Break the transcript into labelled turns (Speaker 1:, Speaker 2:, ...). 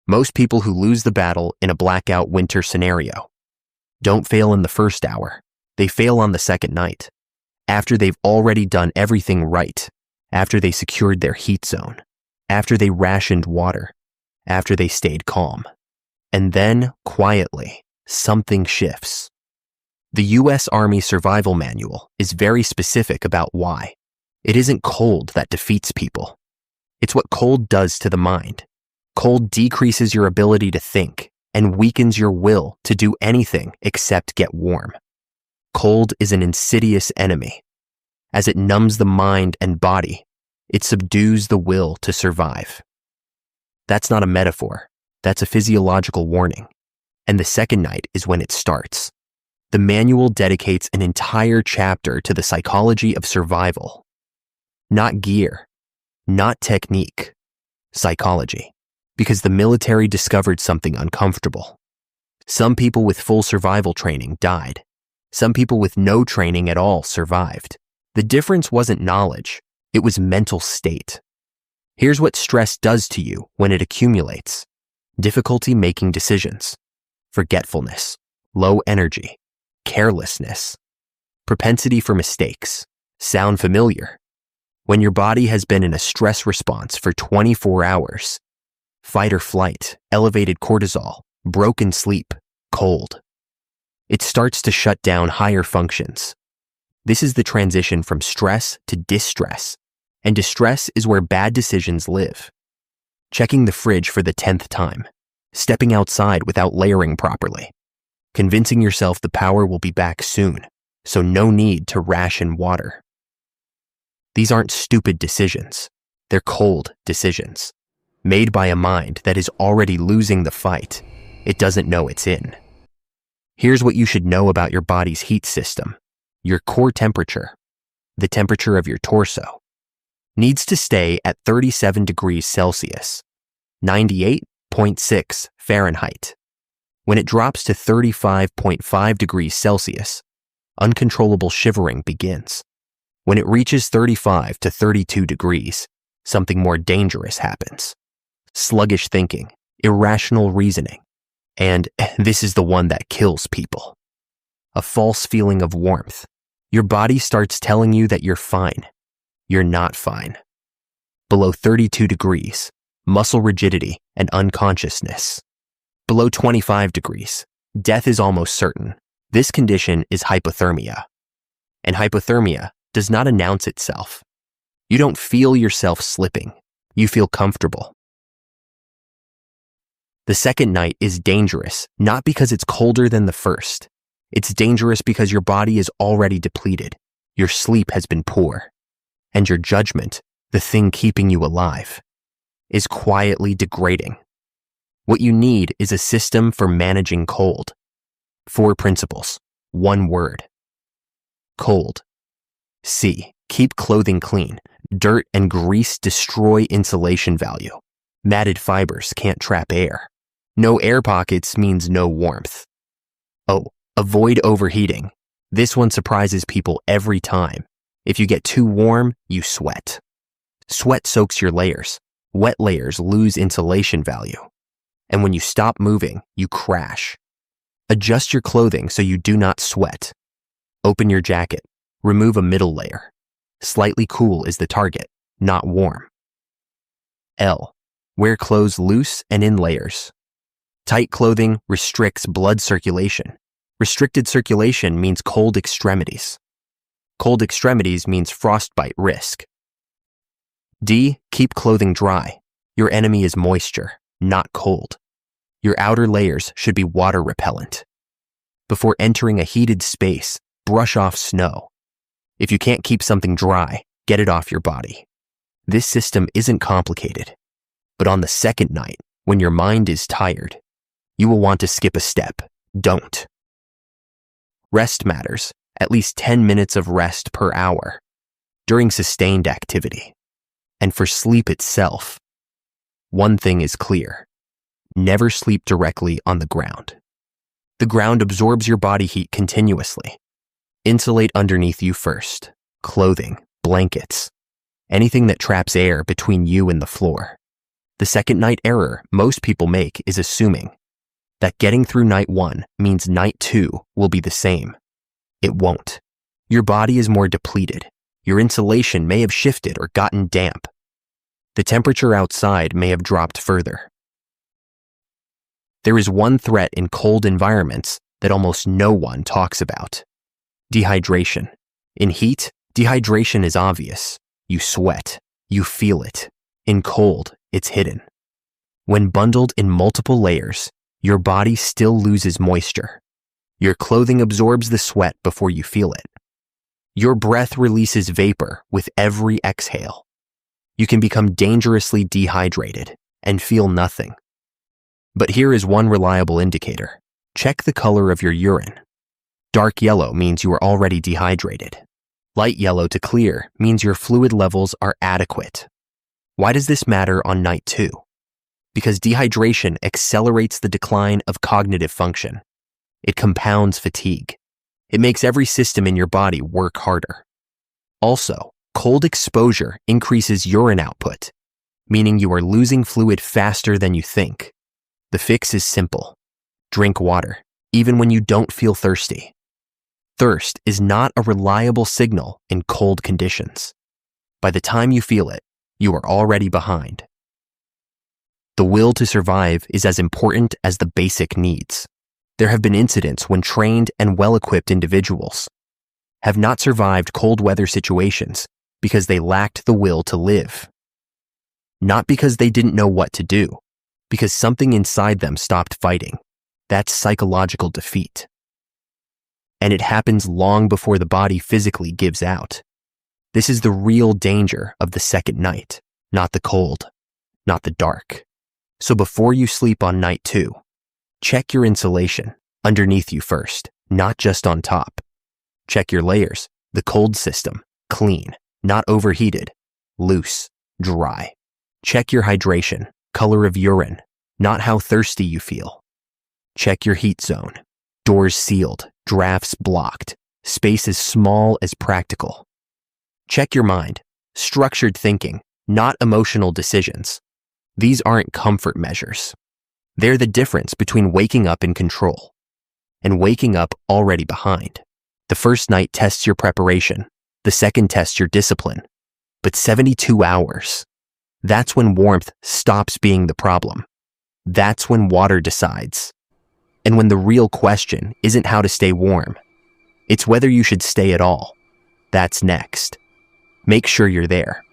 Speaker 1: Most people who lose the battle in a blackout winter scenario don't fail in the first hour. They fail on the second night, after they've already done everything right, after they secured their heat zone, after they rationed water, after they stayed calm. And then, quietly, something shifts. The U.S. Army Survival Manual is very specific about why. It isn't cold that defeats people. It's what cold does to the mind. Cold decreases your ability to think and weakens your will to do anything except get warm. Cold is an insidious enemy. As it numbs the mind and body, it subdues the will to survive. That's not a metaphor. That's a physiological warning. And the second night is when it starts. The manual dedicates an entire chapter to the psychology of survival. Not gear, not technique, psychology. Because the military discovered something uncomfortable. Some people with full survival training died. Some people with no training at all survived. The difference wasn't knowledge, it was mental state. Here's what stress does to you when it accumulates. Difficulty making decisions, forgetfulness, low energy, carelessness, propensity for mistakes. Sound familiar? When your body has been in a stress response for 24 hours, fight or flight, elevated cortisol, broken sleep, cold. It starts to shut down higher functions. This is the transition from stress to distress, and distress is where bad decisions live. Checking the fridge for the 10th time, stepping outside without layering properly, convincing yourself the power will be back soon, so no need to ration water. These aren't stupid decisions. They're cold decisions, made by a mind that is already losing the fight it doesn't know it's in. Here's what you should know about your body's heat system. Your core temperature, the temperature of your torso, needs to stay at 37 degrees Celsius, 98.6 Fahrenheit. When it drops to 35.5 degrees Celsius, uncontrollable shivering begins. When it reaches 35 to 32 degrees, something more dangerous happens. Sluggish thinking, irrational reasoning, and this is the one that kills people. A false feeling of warmth. Your body starts telling you that you're fine. You're not fine. Below 32 degrees, muscle rigidity and unconsciousness. Below 25 degrees, death is almost certain. This condition is hypothermia. And hypothermia does not announce itself. You don't feel yourself slipping. You feel comfortable. The second night is dangerous, not because it's colder than the first. It's dangerous because your body is already depleted. Your sleep has been poor. And your judgment, the thing keeping you alive, is quietly degrading. What you need is a system for managing cold. 4 principles, 1 word. Cold. C. Keep clothing clean. Dirt and grease destroy insulation value. Matted fibers can't trap air. No air pockets means no warmth. O. Avoid overheating. This one surprises people every time. If you get too warm, you sweat. Sweat soaks your layers. Wet layers lose insulation value. And when you stop moving, you crash. Adjust your clothing so you do not sweat. Open your jacket. Remove a middle layer. Slightly cool is the target, not warm. L. Wear clothes loose and in layers. Tight clothing restricts blood circulation. Restricted circulation means cold extremities. Cold extremities means frostbite risk. D. Keep clothing dry. Your enemy is moisture, not cold. Your outer layers should be water repellent. Before entering a heated space, brush off snow. If you can't keep something dry, get it off your body. This system isn't complicated. But on the second night, when your mind is tired, you will want to skip a step. Don't. Rest matters, at least 10 minutes of rest per hour, during sustained activity. And for sleep itself, one thing is clear. Never sleep directly on the ground. The ground absorbs your body heat continuously. Insulate underneath you first. Clothing, blankets, anything that traps air between you and the floor. The second night error most people make is assuming that getting through night 1 means night 2 will be the same. It won't. Your body is more depleted. Your insulation may have shifted or gotten damp. The temperature outside may have dropped further. There is one threat in cold environments that almost no one talks about: dehydration. In heat, dehydration is obvious. You sweat. You feel it. In cold, it's hidden. When bundled in multiple layers, your body still loses moisture. Your clothing absorbs the sweat before you feel it. Your breath releases vapor with every exhale. You can become dangerously dehydrated and feel nothing. But here is one reliable indicator. Check the color of your urine. Dark yellow means you are already dehydrated. Light yellow to clear means your fluid levels are adequate. Why does this matter on night 2? Because dehydration accelerates the decline of cognitive function. It compounds fatigue. It makes every system in your body work harder. Also, cold exposure increases urine output, meaning you are losing fluid faster than you think. The fix is simple. Drink water, even when you don't feel thirsty. Thirst is not a reliable signal in cold conditions. By the time you feel it, you are already behind. The will to survive is as important as the basic needs. There have been incidents when trained and well-equipped individuals have not survived cold weather situations because they lacked the will to live. Not because they didn't know what to do, because something inside them stopped fighting. That's psychological defeat. And it happens long before the body physically gives out. This is the real danger of the second night, not the cold, not the dark. So before you sleep on night 2, check your insulation underneath you first, not just on top. Check your layers, the cold system, clean, not overheated, loose, dry. Check your hydration, color of urine, not how thirsty you feel. Check your heat zone, doors sealed, drafts blocked, space as small as practical. Check your mind, structured thinking, not emotional decisions. These aren't comfort measures. They're the difference between waking up in control and waking up already behind. The first night tests your preparation. The second tests your discipline. But 72 hours, that's when warmth stops being the problem. That's when water decides. And when the real question isn't how to stay warm, it's whether you should stay at all. That's next. Make sure you're there.